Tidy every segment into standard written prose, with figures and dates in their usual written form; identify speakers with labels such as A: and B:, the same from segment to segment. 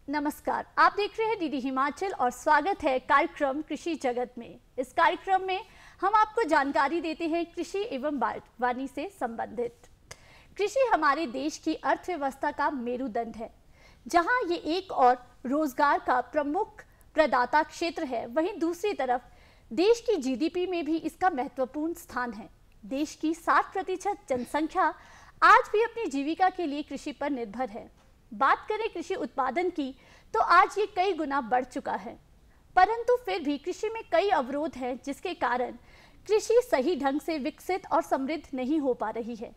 A: नमस्कार, आप देख रहे हैं डीडी हिमाचल और स्वागत है कार्यक्रम कृषि जगत में। इस कार्यक्रम में हम आपको जानकारी देते हैं कृषि एवं बागवानी से संबंधित। कृषि हमारे देश की अर्थव्यवस्था का मेरुदंड है। जहां ये एक और रोजगार का प्रमुख प्रदाता क्षेत्र है, वहीं दूसरी तरफ देश की जीडीपी में भी इसका महत्वपूर्ण स्थान है। देश की 60% जनसंख्या आज भी अपनी जीविका के लिए कृषि पर निर्भर है। बात करें कृषि उत्पादन की तो आज ये कई गुना बढ़ चुका है, परंतु फिर भी कृषि में कई अवरोध हैं, जिसके कारण कृषि सही ढंग से विकसित और समृद्ध नहीं हो पा रही है।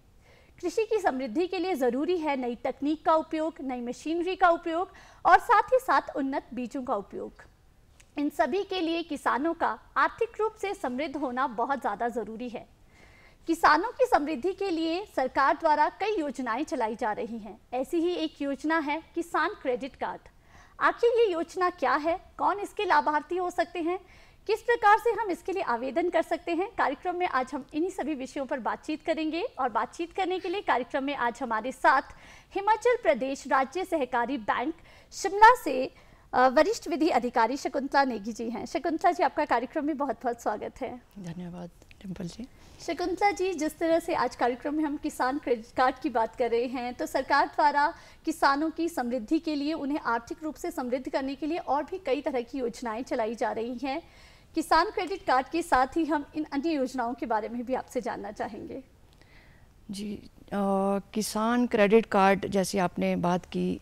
A: कृषि की समृद्धि के लिए जरूरी है नई तकनीक का उपयोग, नई मशीनरी का उपयोग और साथ ही साथ उन्नत बीजों का उपयोग। इन सभी के लिए किसानों का आर्थिक रूप से समृद्ध होना बहुत ज़्यादा ज़रूरी है। किसानों की समृद्धि के लिए सरकार द्वारा कई योजनाएं चलाई जा रही हैं। ऐसी ही एक योजना है किसान क्रेडिट कार्ड। आखिर ये योजना क्या है, कौन इसके लाभार्थी हो सकते हैं, किस प्रकार से हम इसके लिए आवेदन कर सकते हैं, कार्यक्रम में आज हम इन्हीं सभी विषयों पर बातचीत करेंगे। और बातचीत करने के लिए कार्यक्रम में आज हमारे साथ हिमाचल प्रदेश राज्य सहकारी बैंक शिमला से वरिष्ठ विधि अधिकारी शकुंतला नेगी जी हैं। शकुंतला जी, आपका कार्यक्रम में बहुत बहुत स्वागत है।
B: धन्यवाद डिम्पल जी।
A: शकुंतला जी, जिस तरह से आज कार्यक्रम में हम किसान क्रेडिट कार्ड की बात कर रहे हैं, तो सरकार द्वारा किसानों की समृद्धि के लिए, उन्हें आर्थिक रूप से समृद्ध करने के लिए और भी कई तरह की योजनाएं चलाई जा रही हैं। किसान क्रेडिट कार्ड के साथ ही हम इन अन्य योजनाओं के बारे में भी आपसे जानना चाहेंगे।
B: जी, किसान क्रेडिट कार्ड जैसे आपने बात की,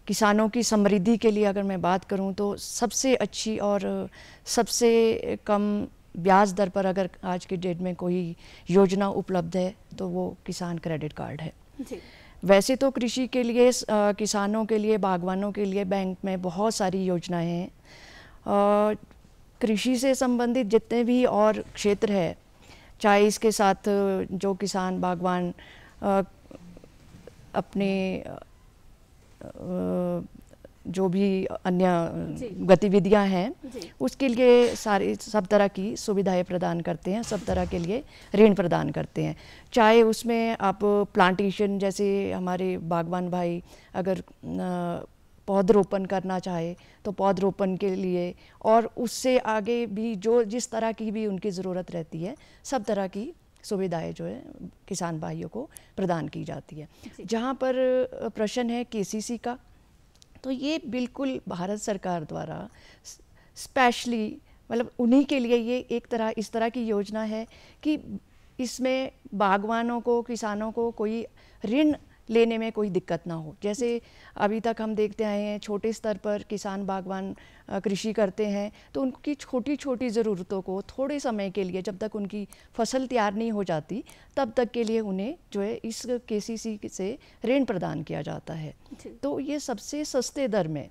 B: किसानों की समृद्धि के लिए अगर मैं बात करूं तो सबसे अच्छी और सबसे कम ब्याज दर पर अगर आज की डेट में कोई योजना उपलब्ध है तो वो किसान क्रेडिट कार्ड है
A: जी।
B: वैसे तो कृषि के लिए, किसानों के लिए, बागवानों के लिए बैंक में बहुत सारी योजनाएं हैं। कृषि से संबंधित जितने भी और क्षेत्र है, चाहे इसके साथ जो किसान बागवान अपने जो भी अन्य गतिविधियां हैं उसके लिए सब तरह की सुविधाएं प्रदान करते हैं, सब तरह के लिए ऋण प्रदान करते हैं। चाहे उसमें आप प्लांटेशन, जैसे हमारे बागवान भाई अगर पौधरोपण करना चाहे तो पौधरोपण के लिए, और उससे आगे भी जो जिस तरह की भी उनकी ज़रूरत रहती है, सब तरह की सुविधाएं जो है किसान भाइयों को प्रदान की जाती है। जहाँ पर प्रश्न है केसीसी का, तो ये बिल्कुल भारत सरकार द्वारा स्पेशली, मतलब उन्हीं के लिए ये एक तरह इस तरह की योजना है कि इसमें बागवानों को, किसानों को कोई ऋण लेने में कोई दिक्कत ना हो। जैसे अभी तक हम देखते आए हैं, छोटे स्तर पर किसान बागवान कृषि करते हैं तो उनकी छोटी छोटी ज़रूरतों को थोड़े समय के लिए, जब तक उनकी फसल तैयार नहीं हो जाती तब तक के लिए उन्हें जो है इस केसीसी से ऋण प्रदान किया जाता है। तो ये सबसे सस्ते दर में,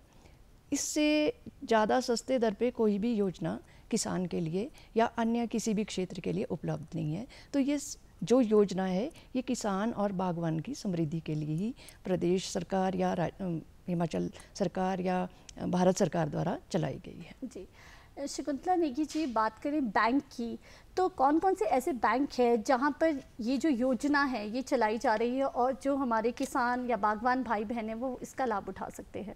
B: इससे ज़्यादा सस्ते दर पे कोई भी योजना किसान के लिए या अन्य किसी भी क्षेत्र के लिए उपलब्ध नहीं है। तो ये जो योजना है ये किसान और बागवान की समृद्धि के लिए ही प्रदेश सरकार या हिमाचल सरकार या भारत सरकार द्वारा चलाई गई है।
A: जी, शकुंतला नेगी जी, बात करें बैंक की तो कौन कौन से ऐसे बैंक हैं जहां पर ये जो योजना है ये चलाई जा रही है और जो हमारे किसान या बागवान भाई बहन हैं वो इसका लाभ उठा सकते हैं?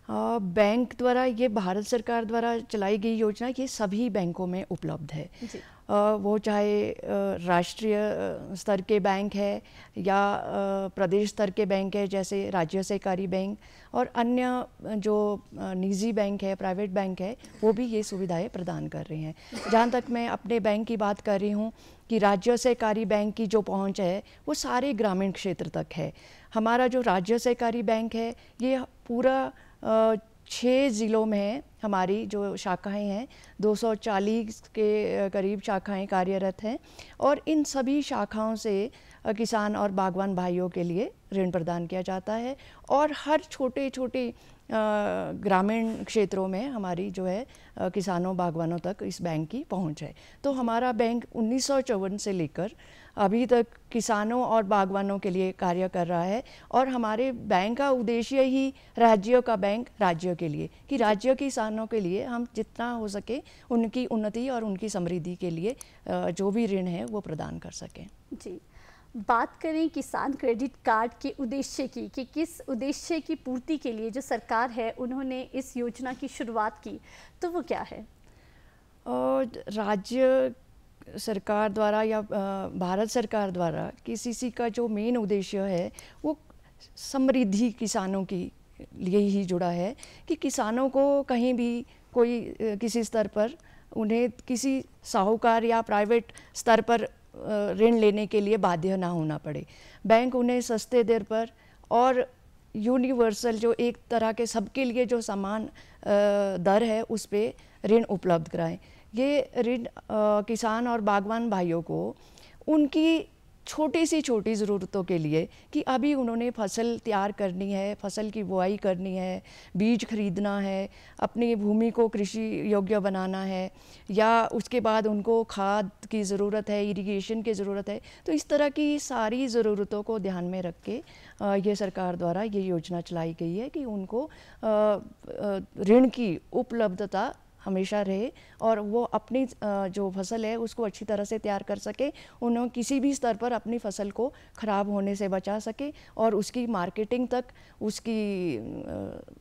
B: बैंक द्वारा, ये भारत सरकार द्वारा चलाई गई योजना ये सभी बैंकों में उपलब्ध है। वो चाहे राष्ट्रीय स्तर के बैंक है या प्रदेश स्तर के बैंक है, जैसे राज्य सहकारी बैंक, और अन्य जो निजी बैंक है, प्राइवेट बैंक है, वो भी ये सुविधाएं प्रदान कर रहे हैं। जहाँ तक मैं अपने बैंक की बात कर रही हूँ कि राज्य सहकारी बैंक की जो पहुँच है वो सारे ग्रामीण क्षेत्र तक है। हमारा जो राज्य सहकारी बैंक है ये पूरा 6 ज़िलों में हमारी जो शाखाएं हैं, 240 के करीब शाखाएं कार्यरत हैं, और इन सभी शाखाओं से किसान और बागवान भाइयों के लिए ऋण प्रदान किया जाता है। और हर छोटे छोटे ग्रामीण क्षेत्रों में हमारी जो है किसानों बागवानों तक इस बैंक की पहुंच है। तो हमारा बैंक 1954 से लेकर अभी तक किसानों और बागवानों के लिए कार्य कर रहा है, और हमारे बैंक का उद्देश्य ही राज्यों का बैंक राज्यों के लिए, कि राज्य के किसानों के लिए हम जितना हो सके उनकी उन्नति और उनकी समृद्धि के लिए जो भी ऋण है वो प्रदान कर सकें।
A: जी, बात करें किसान क्रेडिट कार्ड के उद्देश्य की कि किस उद्देश्य की पूर्ति के लिए जो सरकार है उन्होंने इस योजना की शुरुआत की, तो वो क्या है?
B: और राज्य सरकार द्वारा या भारत सरकार द्वारा KCC का जो मेन उद्देश्य है वो समृद्धि किसानों की लिए ही जुड़ा है कि किसानों को कहीं भी कोई किसी स्तर पर उन्हें किसी साहूकार या प्राइवेट स्तर पर ऋण लेने के लिए बाध्य ना होना पड़े। बैंक उन्हें सस्ते दर पर और यूनिवर्सल जो एक तरह के सबके लिए जो समान दर है उस पे ऋण उपलब्ध कराएं। ये ऋण किसान और बागवान भाइयों को उनकी छोटी सी छोटी ज़रूरतों के लिए कि अभी उन्होंने फसल तैयार करनी है, फसल की बुआई करनी है, बीज खरीदना है, अपनी भूमि को कृषि योग्य बनाना है, या उसके बाद उनको खाद की ज़रूरत है, इरिगेशन की ज़रूरत है, तो इस तरह की सारी ज़रूरतों को ध्यान में रख के ये सरकार द्वारा ये योजना चलाई गई है कि उनको ऋण की उपलब्धता हमेशा रहे और वो अपनी जो फसल है उसको अच्छी तरह से तैयार कर सके, उन्हें किसी भी स्तर पर अपनी फसल को ख़राब होने से बचा सके और उसकी मार्केटिंग तक उसकी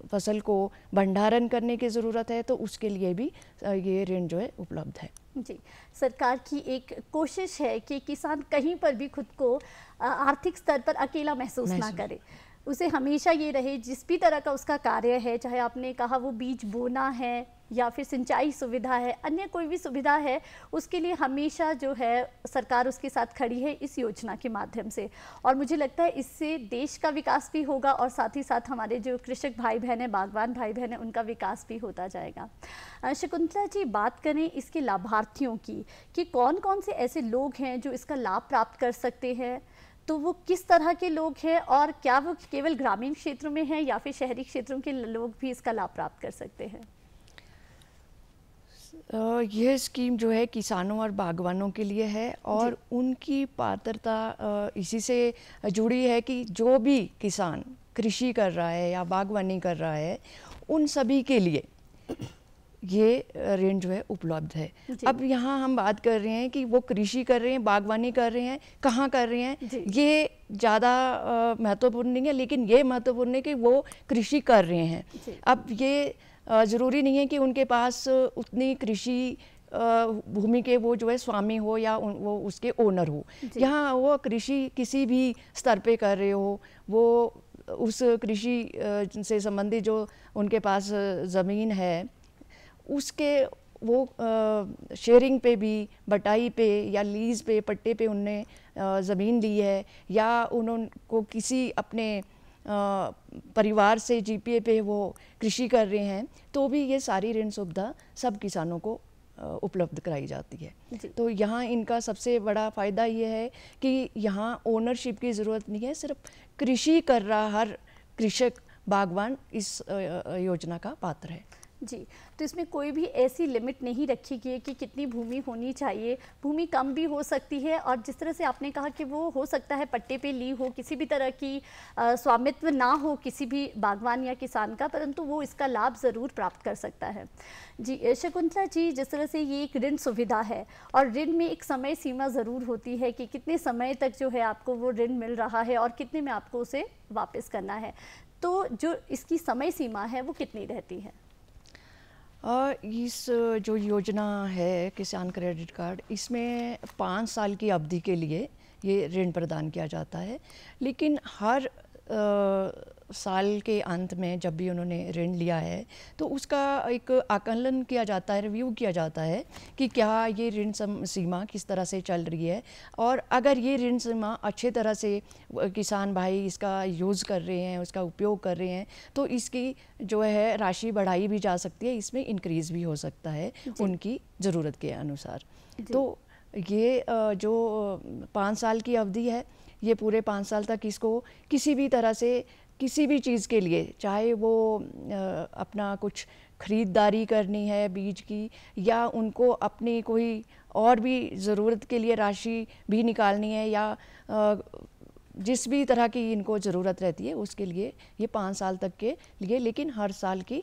B: फसल को भंडारण करने की ज़रूरत है, तो उसके लिए भी ये ऋण जो है उपलब्ध है।
A: जी, सरकार की एक कोशिश है कि किसान कहीं पर भी खुद को आर्थिक स्तर पर अकेला महसूस ना करे, उसे हमेशा ये रहे जिस भी तरह का उसका कार्य है, चाहे आपने कहा वो बीज बोना है या फिर सिंचाई सुविधा है, अन्य कोई भी सुविधा है, उसके लिए हमेशा जो है सरकार उसके साथ खड़ी है इस योजना के माध्यम से। और मुझे लगता है इससे देश का विकास भी होगा और साथ ही साथ हमारे जो कृषक भाई बहन हैं, बागवान भाई बहन हैं, उनका विकास भी होता जाएगा। शकुंतला जी, बात करें इसके लाभार्थियों की कि कौन कौन से ऐसे लोग हैं जो इसका लाभ प्राप्त कर सकते हैं, तो वो किस तरह के लोग हैं और क्या वो केवल ग्रामीण क्षेत्रों में हैं या फिर शहरी क्षेत्रों के लोग भी इसका लाभ प्राप्त कर सकते हैं?
B: यह स्कीम जो है किसानों और बागवानों के लिए है और उनकी पात्रता इसी से जुड़ी है कि जो भी किसान कृषि कर रहा है या बागवानी कर रहा है उन सभी के लिए ये ऋण जो है उपलब्ध है। अब यहाँ हम बात कर रहे हैं कि वो कृषि कर रहे हैं, बागवानी कर रहे हैं, कहाँ कर रहे हैं, ये ज़्यादा महत्वपूर्ण नहीं है, लेकिन ये महत्वपूर्ण है कि वो कृषि कर रहे हैं। अब ये ज़रूरी नहीं है कि उनके पास उतनी कृषि भूमि के वो जो है स्वामी हो या वो उसके ओनर हो। यहाँ वो कृषि किसी भी स्तर पे कर रहे हो, वो उस कृषि से संबंधित जो उनके पास ज़मीन है उसके वो शेयरिंग पे भी, बटाई पे या लीज़ पे, पट्टे पे उनने ज़मीन ली है या उनको किसी अपने परिवार से GPA पे वो कृषि कर रहे हैं, तो भी ये सारी ऋण सुविधा सब किसानों को उपलब्ध कराई जाती है। तो यहाँ इनका सबसे बड़ा फ़ायदा ये है कि यहाँ ओनरशिप की ज़रूरत नहीं है, सिर्फ कृषि कर रहा हर कृषक बागवान इस योजना का पात्र है।
A: जी, तो इसमें कोई भी ऐसी लिमिट नहीं रखी गई है कि कितनी भूमि होनी चाहिए, भूमि कम भी हो सकती है और जिस तरह से आपने कहा कि वो हो सकता है पट्टे पे ली हो, किसी भी तरह की स्वामित्व ना हो किसी भी बागवान या किसान का, परंतु वो इसका लाभ ज़रूर प्राप्त कर सकता है। जी शकुंतला जी, जिस तरह से ये एक ऋण सुविधा है और ऋण में एक समय सीमा ज़रूर होती है कि कितने समय तक जो है आपको वो ऋण मिल रहा है और कितने में आपको उसे वापस करना है, तो जो इसकी समय सीमा है वो कितनी रहती है?
B: इस जो योजना है किसान क्रेडिट कार्ड, इसमें 5 साल की अवधि के लिए ये ऋण प्रदान किया जाता है, लेकिन हर साल के अंत में जब भी उन्होंने ऋण लिया है तो उसका एक आकलन किया जाता है, रिव्यू किया जाता है कि क्या ये ऋण सीमा किस तरह से चल रही है, और अगर ये ऋण सीमा अच्छे तरह से किसान भाई इसका यूज़ कर रहे हैं, उसका उपयोग कर रहे हैं, तो इसकी जो है राशि बढ़ाई भी जा सकती है, इसमें इंक्रीज़ भी हो सकता है उनकी ज़रूरत के अनुसार। तो ये जो 5 साल की अवधि है, ये पूरे 5 साल तक इसको किसी भी तरह से किसी भी चीज़ के लिए, चाहे वो अपना कुछ ख़रीदारी करनी है बीज की या उनको अपनी कोई और भी ज़रूरत के लिए राशि भी निकालनी है या जिस भी तरह की इनको ज़रूरत रहती है उसके लिए ये 5 साल तक के लिए, लेकिन हर साल की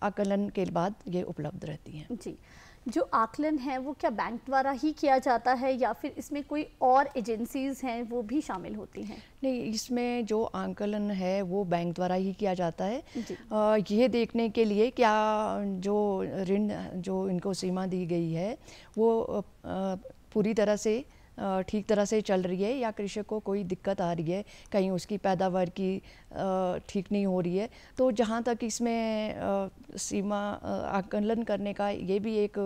B: आकलन के बाद ये उपलब्ध रहती हैं।
A: जी, जो आकलन है वो क्या बैंक द्वारा ही किया जाता है या फिर इसमें कोई और एजेंसीज हैं वो भी शामिल होती हैं?
B: नहीं, इसमें जो आकलन है वो बैंक द्वारा ही किया जाता है। ये देखने के लिए क्या जो ऋण जो इनको सीमा दी गई है वो पूरी तरह से ठीक तरह से चल रही है या कृषक को कोई दिक्कत आ रही है, कहीं उसकी पैदावार की ठीक नहीं हो रही है। तो जहाँ तक इसमें सीमा आकलन करने का ये भी एक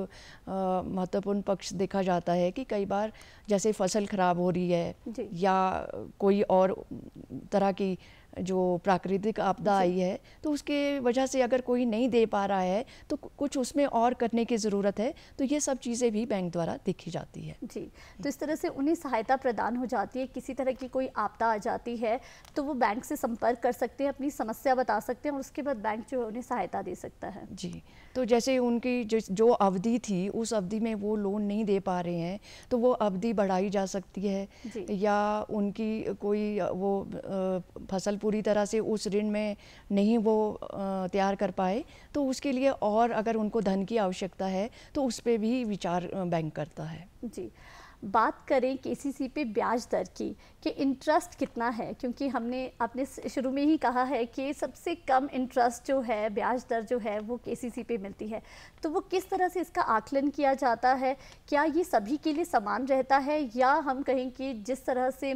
B: महत्वपूर्ण पक्ष देखा जाता है कि कई बार जैसे फसल खराब हो रही है या कोई और तरह की जो प्राकृतिक आपदा आई है तो उसके वजह से अगर कोई नहीं दे पा रहा है तो कुछ उसमें और करने की ज़रूरत है, तो ये सब चीज़ें भी बैंक द्वारा देखी जाती है।
A: जी, तो इस तरह से उन्हें सहायता प्रदान हो जाती है। किसी तरह की कोई आपदा आ जाती है तो वो बैंक से संपर्क कर सकते हैं, अपनी समस्या बता सकते हैं और उसके बाद बैंक जो है उन्हें सहायता दे सकता है।
B: जी, तो जैसे उनकी जो अवधि थी उस अवधि में वो लोन नहीं दे पा रहे हैं तो वो अवधि बढ़ाई जा सकती है या उनकी कोई वो फसल पूरी तरह से उस ऋण में नहीं वो तैयार कर पाए तो उसके लिए और अगर उनको धन की आवश्यकता है तो उस पर भी विचार बैंक करता है।
A: जी, बात करें केसीसी पे ब्याज दर की कि इंटरेस्ट कितना है, क्योंकि आपने शुरू में ही कहा है कि सबसे कम इंटरेस्ट जो है, ब्याज दर जो है वो केसीसी पे मिलती है, तो वो किस तरह से इसका आकलन किया जाता है? क्या ये सभी के लिए समान रहता है या हम कहें कि जिस तरह से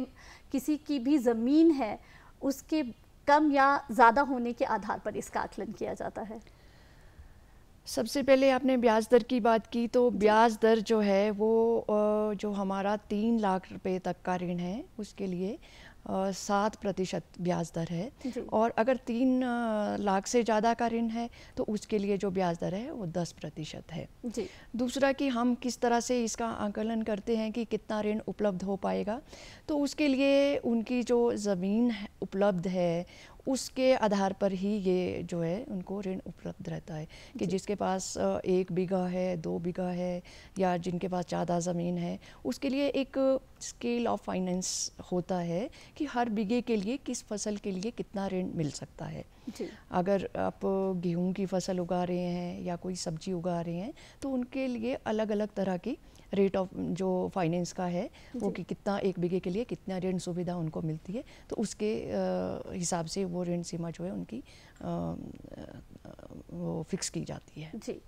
A: किसी की भी ज़मीन है उसके कम या ज़्यादा होने के आधार पर इसका आकलन किया जाता है?
B: सबसे पहले आपने ब्याज दर की बात की, तो ब्याज दर जो है वो जो हमारा 3 लाख रुपए तक का ऋण है उसके लिए 7% ब्याज दर है और अगर 3 लाख से ज़्यादा का ऋण है तो उसके लिए जो ब्याज दर है वो 10% है। दूसरा कि हम किस तरह से इसका आकलन करते हैं कि कितना ऋण उपलब्ध हो पाएगा, तो उसके लिए उनकी जो ज़मीन उपलब्ध है उसके आधार पर ही ये जो है उनको ऋण उपलब्ध रहता है कि जिसके पास 1 बीघा है, 2 बीघा है या जिनके पास ज़्यादा ज़मीन है उसके लिए एक स्केल ऑफ फाइनेंस होता है कि हर बीघे के लिए किस फसल के लिए कितना ऋण मिल सकता है। अगर आप गेहूं की फसल उगा रहे हैं या कोई सब्जी उगा रहे हैं तो उनके लिए अलग अलग तरह की रेट ऑफ जो फाइनेंस का है वो कि कितना 1 बीघे के लिए कितना ऋण सुविधा उनको मिलती है, तो उसके हिसाब से वो ऋण सीमा जो है उनकी वो फिक्स की जाती है।
A: जी,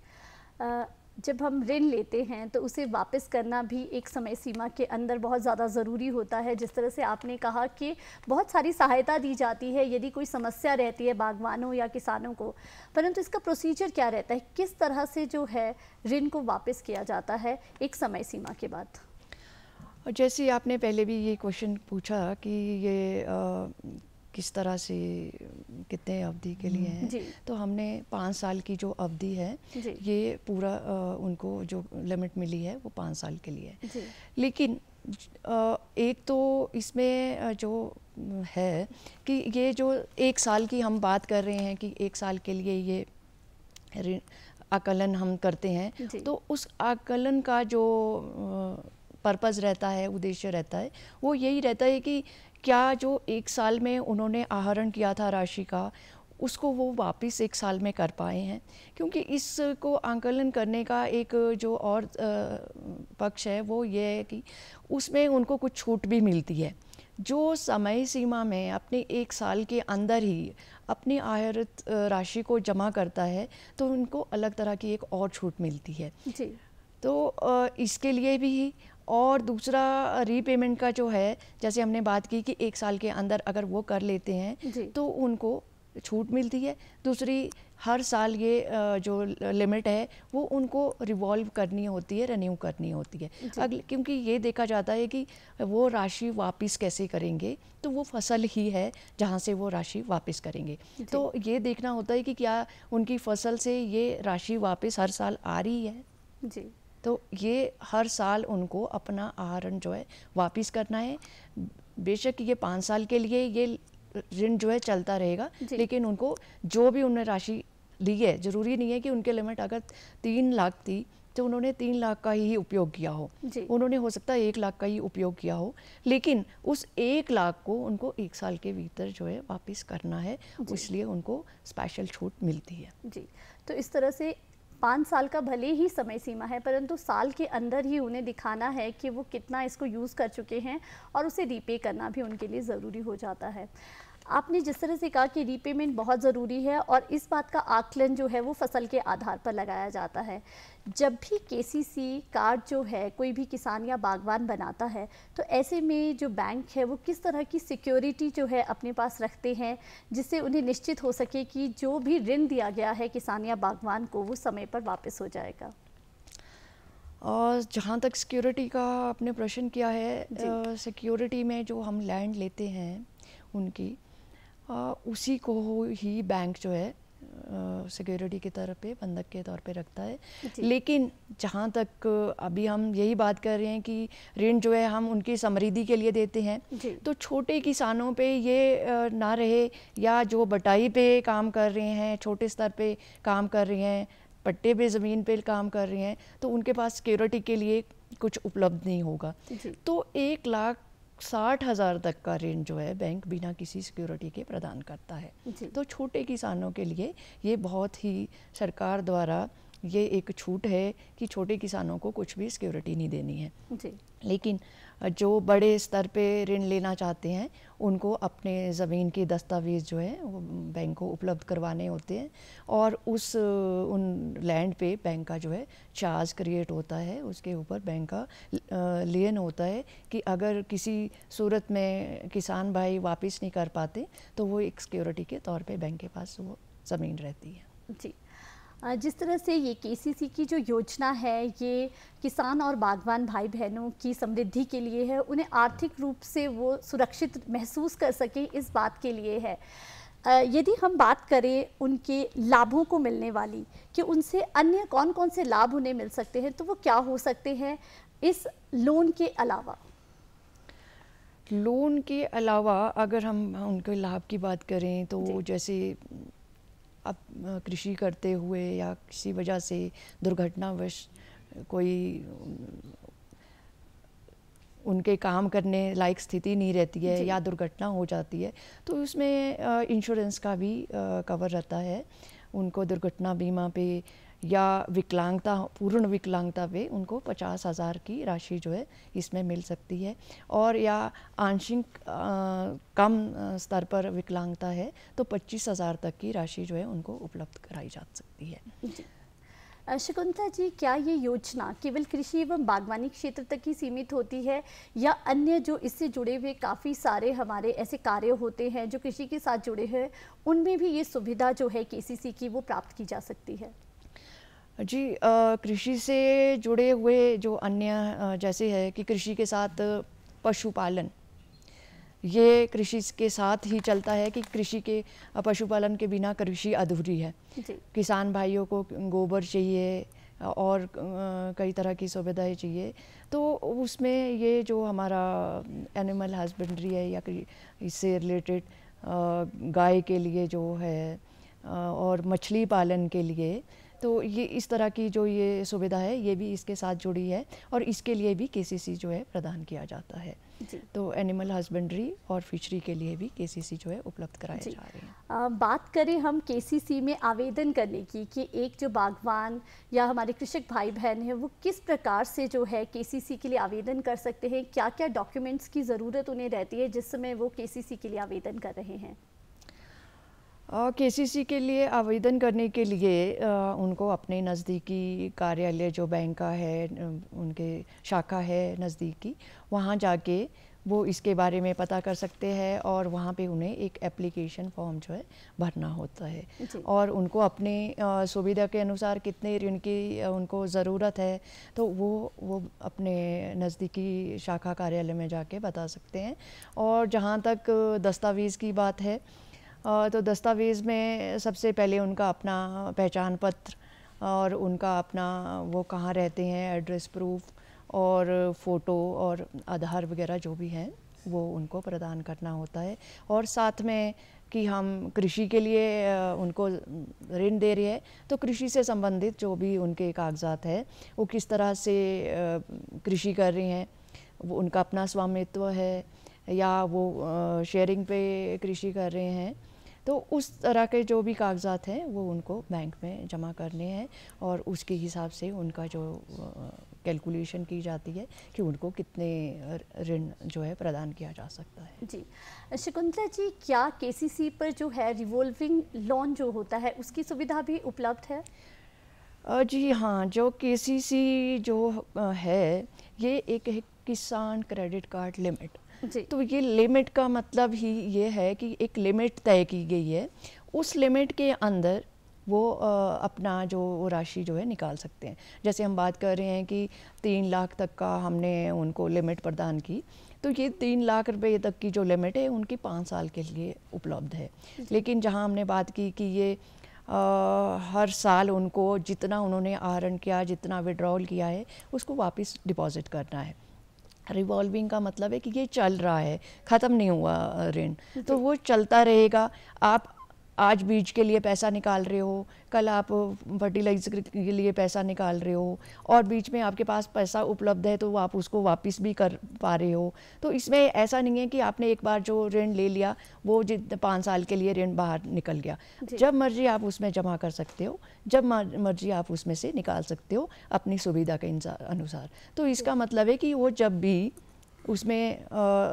A: जब हम ऋण लेते हैं तो उसे वापस करना भी एक समय सीमा के अंदर बहुत ज़्यादा ज़रूरी होता है। जिस तरह से आपने कहा कि बहुत सारी सहायता दी जाती है यदि कोई समस्या रहती है बागवानों या किसानों को, परंतु इसका प्रोसीजर क्या रहता है? किस तरह से जो है ऋण को वापस किया जाता है एक समय सीमा के बाद?
B: जैसे आपने पहले भी ये क्वेश्चन पूछा कि ये किस तरह से कितने अवधि के लिए हैं, तो हमने 5 साल की जो अवधि है ये पूरा उनको जो लिमिट मिली है वो 5 साल के लिए है। लेकिन एक तो इसमें जो है कि ये जो 1 साल की हम बात कर रहे हैं कि 1 साल के लिए ये आकलन हम करते हैं, तो उस आकलन का जो पर्पज़ रहता है, उद्देश्य रहता है, वो यही रहता है कि क्या जो 1 साल में उन्होंने आहरण किया था राशि का उसको वो वापस 1 साल में कर पाए हैं। क्योंकि इसको आकलन करने का एक जो और पक्ष है वो ये है कि उसमें उनको कुछ छूट भी मिलती है। जो समय सीमा में अपने 1 साल के अंदर ही अपनी आहरित राशि को जमा करता है तो उनको अलग तरह की एक और छूट मिलती है। तो इसके लिए भी और दूसरा रीपेमेंट का जो है, जैसे हमने बात की कि 1 साल के अंदर अगर वो कर लेते हैं तो उनको छूट मिलती है। दूसरी हर साल ये जो लिमिट है वो उनको रिवॉल्व करनी होती है, रिन्यू करनी होती है। क्योंकि ये देखा जाता है कि वो राशि वापस कैसे करेंगे, तो वो फसल ही है जहाँ से वो राशि वापस करेंगे। तो ये देखना होता है कि क्या उनकी फसल से ये राशि वापस हर साल आ रही है। तो ये हर साल उनको अपना आहरण जो है वापस करना है। बेशक ये 5 साल के लिए ये ऋण जो है चलता रहेगा, लेकिन उनको जो भी उन्होंने राशि ली है, ज़रूरी नहीं है कि उनके लिमिट अगर 3 लाख थी तो उन्होंने 3 लाख का ही उपयोग किया हो, उन्होंने हो सकता है 1 लाख का ही उपयोग किया हो, लेकिन उस 1 लाख को उनको 1 साल के भीतर जो है वापस करना है, इसलिए उनको स्पेशल छूट मिलती है।
A: तो इस तरह से 5 साल का भले ही समय सीमा है, परंतु साल के अंदर ही उन्हें दिखाना है कि वो कितना इसको यूज़ कर चुके हैं और उसे रीपे करना भी उनके लिए ज़रूरी हो जाता है। आपने जिस तरह से कहा कि रीपेमेंट बहुत ज़रूरी है और इस बात का आकलन जो है वो फसल के आधार पर लगाया जाता है। जब भी केसीसी कार्ड जो है कोई भी किसान या बागवान बनाता है, तो ऐसे में जो बैंक है वो किस तरह की सिक्योरिटी जो है अपने पास रखते हैं, जिससे उन्हें निश्चित हो सके कि जो भी ऋण दिया गया है किसान या बागवान को वो समय पर वापस हो जाएगा?
B: और जहाँ तक सिक्योरिटी का आपने प्रश्न किया है, सिक्योरिटी में जो हम लैंड लेते हैं उनकी उसी को ही बैंक जो है सिक्योरिटी के तौर पे, बंधक के तौर पे रखता है। लेकिन जहाँ तक अभी हम यही बात कर रहे हैं कि ऋण जो है हम उनकी समृद्धि के लिए देते हैं, तो छोटे किसानों पे ये ना रहे, या जो बटाई पे काम कर रहे हैं, छोटे स्तर पे काम कर रहे हैं, पट्टे पे ज़मीन पे काम कर रहे हैं, तो उनके पास सिक्योरिटी के लिए कुछ उपलब्ध नहीं होगा। तो 1,60,000 तक का ऋण जो है बैंक बिना किसी सिक्योरिटी के प्रदान करता है। तो छोटे किसानों के लिए ये बहुत ही सरकार द्वारा ये एक छूट है कि छोटे किसानों को कुछ भी सिक्योरिटी नहीं देनी है। लेकिन जो बड़े स्तर पे ऋण लेना चाहते हैं उनको अपने ज़मीन के दस्तावेज़ जो है वो बैंक को उपलब्ध करवाने होते हैं, और उन लैंड पे बैंक का जो है चार्ज क्रिएट होता है, उसके ऊपर बैंक का लेन होता है कि अगर किसी सूरत में किसान भाई वापस नहीं कर पाते तो वो एक सिक्योरिटी के तौर पे बैंक के पास वो ज़मीन रहती है।
A: जी, जिस तरह से ये केसीसी की जो योजना है ये किसान और बागवान भाई बहनों की समृद्धि के लिए है, उन्हें आर्थिक रूप से वो सुरक्षित महसूस कर सकें, इस बात के लिए है। यदि हम बात करें उनके लाभों को मिलने वाली कि उनसे अन्य कौन कौन से लाभ उन्हें मिल सकते हैं, तो वो क्या हो सकते हैं इस लोन के अलावा?
B: लोन के अलावा अगर हम उनके लाभ की बात करें तो जैसे अब कृषि करते हुए या किसी वजह से दुर्घटनावश कोई उनके काम करने लायक स्थिति नहीं रहती है या दुर्घटना हो जाती है, तो उसमें इंश्योरेंस का भी कवर रहता है। उनको दुर्घटना बीमा पे या विकलांगता, पूर्ण विकलांगता पे उनको 50,000 की राशि जो है इसमें मिल सकती है, और या आंशिक कम स्तर पर विकलांगता है तो 25,000 तक की राशि जो है उनको उपलब्ध कराई जा सकती है।
A: शकुंतला जी, क्या ये योजना केवल कृषि एवं बागवानी क्षेत्र तक ही सीमित होती है, या अन्य जो इससे जुड़े हुए काफ़ी सारे हमारे ऐसे कार्य होते हैं जो कृषि के साथ जुड़े हैं, उनमें भी ये सुविधा जो है केसीसी की वो प्राप्त की जा सकती है?
B: जी, कृषि से जुड़े हुए जो अन्य जैसे है कि कृषि के साथ पशुपालन, ये कृषि के साथ ही चलता है कि कृषि के पशुपालन के बिना कृषि अधूरी है। किसान भाइयों को गोबर चाहिए और कई तरह की सुविधाएं चाहिए, तो उसमें ये जो हमारा एनिमल हस्बेंड्री है या इससे रिलेटेड गाय के लिए जो है और मछली पालन के लिए, तो ये इस तरह की जो ये सुविधा है ये भी इसके साथ जुड़ी है, और इसके लिए भी केसीसी जो है प्रदान किया जाता है। तो एनिमल हस्बेंड्री और फिशरी के लिए भी केसीसी जो है उपलब्ध कराए जा रहे हैं।
A: बात करें हम केसीसी में आवेदन करने की कि एक जो बागवान या हमारे कृषक भाई बहन हैं वो किस प्रकार से जो है केसीसी के लिए आवेदन कर सकते हैं, क्या क्या डॉक्यूमेंट्स की ज़रूरत उन्हें रहती है जिस समय वो केसीसी के लिए आवेदन कर रहे हैं?
B: केसीसी के लिए आवेदन करने के लिए उनको अपने नज़दीकी कार्यालय जो बैंक का है, उनके शाखा है नज़दीकी, वहाँ जाके वो इसके बारे में पता कर सकते हैं, और वहाँ पे उन्हें एक एप्लीकेशन फॉर्म जो है भरना होता है, और उनको अपने सुविधा के अनुसार कितने ऋण की उनको ज़रूरत है तो वो अपने नज़दीकी शाखा कार्यालय में जाके बता सकते हैं। और जहाँ तक दस्तावेज़ की बात है, तो दस्तावेज़ में सबसे पहले उनका अपना पहचान पत्र और उनका अपना वो कहाँ रहते हैं एड्रेस प्रूफ और फ़ोटो और आधार वगैरह जो भी हैं वो उनको प्रदान करना होता है। और साथ में कि हम कृषि के लिए उनको ऋण दे रहे हैं तो कृषि से संबंधित जो भी उनके कागजात है वो किस तरह से कृषि कर रहे हैं, वो उनका अपना स्वामित्व है या वो शेयरिंग पे कृषि कर रहे हैं, तो उस तरह के जो भी कागजात हैं वो उनको बैंक में जमा करने हैं और उसके हिसाब से उनका जो कैलकुलेशन की जाती है कि उनको कितने ऋण जो है प्रदान किया जा सकता है।
A: जी शकुंतला जी, क्या केसीसी पर जो है रिवॉल्विंग लोन जो होता है उसकी सुविधा भी उपलब्ध है?
B: जी हाँ, जो केसीसी जो है ये एक है किसान क्रेडिट कार्ड लिमिट। तो ये लिमिट का मतलब ही ये है कि एक लिमिट तय की गई है, उस लिमिट के अंदर वो अपना जो राशि जो है निकाल सकते हैं। जैसे हम बात कर रहे हैं कि 3 लाख तक का हमने उनको लिमिट प्रदान की, तो ये 3 लाख रुपए तक की जो लिमिट है उनकी 5 साल के लिए उपलब्ध है। लेकिन जहाँ हमने बात की कि ये हर साल उनको जितना उन्होंने आहरण किया, जितना विड्रॉल किया है उसको वापस डिपॉजिट करना है। रिवॉल्विंग का मतलब है कि ये चल रहा है, ख़त्म नहीं हुआ ऋण, तो वो चलता रहेगा। आप आज बीज के लिए पैसा निकाल रहे हो, कल आप फर्टिलाइजर के लिए पैसा निकाल रहे हो और बीच में आपके पास पैसा उपलब्ध है तो आप उसको वापस भी कर पा रहे हो। तो इसमें ऐसा नहीं है कि आपने एक बार जो ऋण ले लिया वो 5 साल के लिए ऋण बाहर निकल गया। जब मर्जी आप उसमें जमा कर सकते हो, जब मर्जी आप उसमें से निकाल सकते हो अपनी सुविधा के अनुसार। तो इसका मतलब है कि वो जब भी उसमें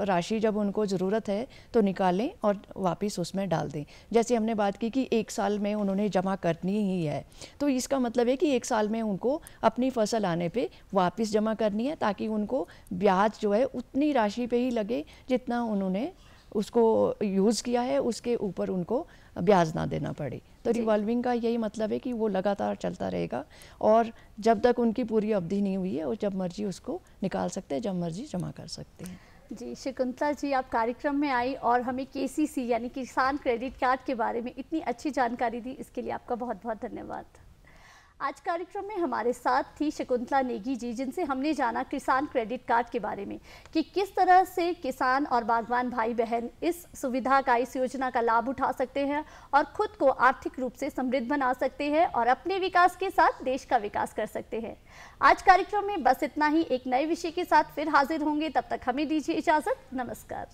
B: राशि जब उनको ज़रूरत है तो निकालें और वापस उसमें डाल दें। जैसे हमने बात की कि 1 साल में उन्होंने जमा करनी ही है, तो इसका मतलब है कि 1 साल में उनको अपनी फसल आने पे वापस जमा करनी है, ताकि उनको ब्याज जो है उतनी राशि पे ही लगे जितना उन्होंने उसको यूज़ किया है, उसके ऊपर उनको ब्याज ना देना पड़े। तो रिवॉल्विंग का यही मतलब है कि वो लगातार चलता रहेगा और जब तक उनकी पूरी अवधि नहीं हुई है और जब मर्जी उसको निकाल सकते हैं, जब मर्जी जमा कर सकते हैं।
A: जी शकुंतला जी, आप कार्यक्रम में आई और हमें केसीसी यानी किसान क्रेडिट कार्ड के बारे में इतनी अच्छी जानकारी दी, इसके लिए आपका बहुत बहुत धन्यवाद। आज कार्यक्रम में हमारे साथ थी शकुंतला नेगी जी, जिनसे हमने जाना किसान क्रेडिट कार्ड के बारे में कि किस तरह से किसान और बागवान भाई बहन इस सुविधा का, इस योजना का लाभ उठा सकते हैं और खुद को आर्थिक रूप से समृद्ध बना सकते हैं और अपने विकास के साथ देश का विकास कर सकते हैं। आज कार्यक्रम में बस इतना ही। एक नए विषय के साथ फिर हाजिर होंगे, तब तक हमें दीजिए इजाज़त। नमस्कार।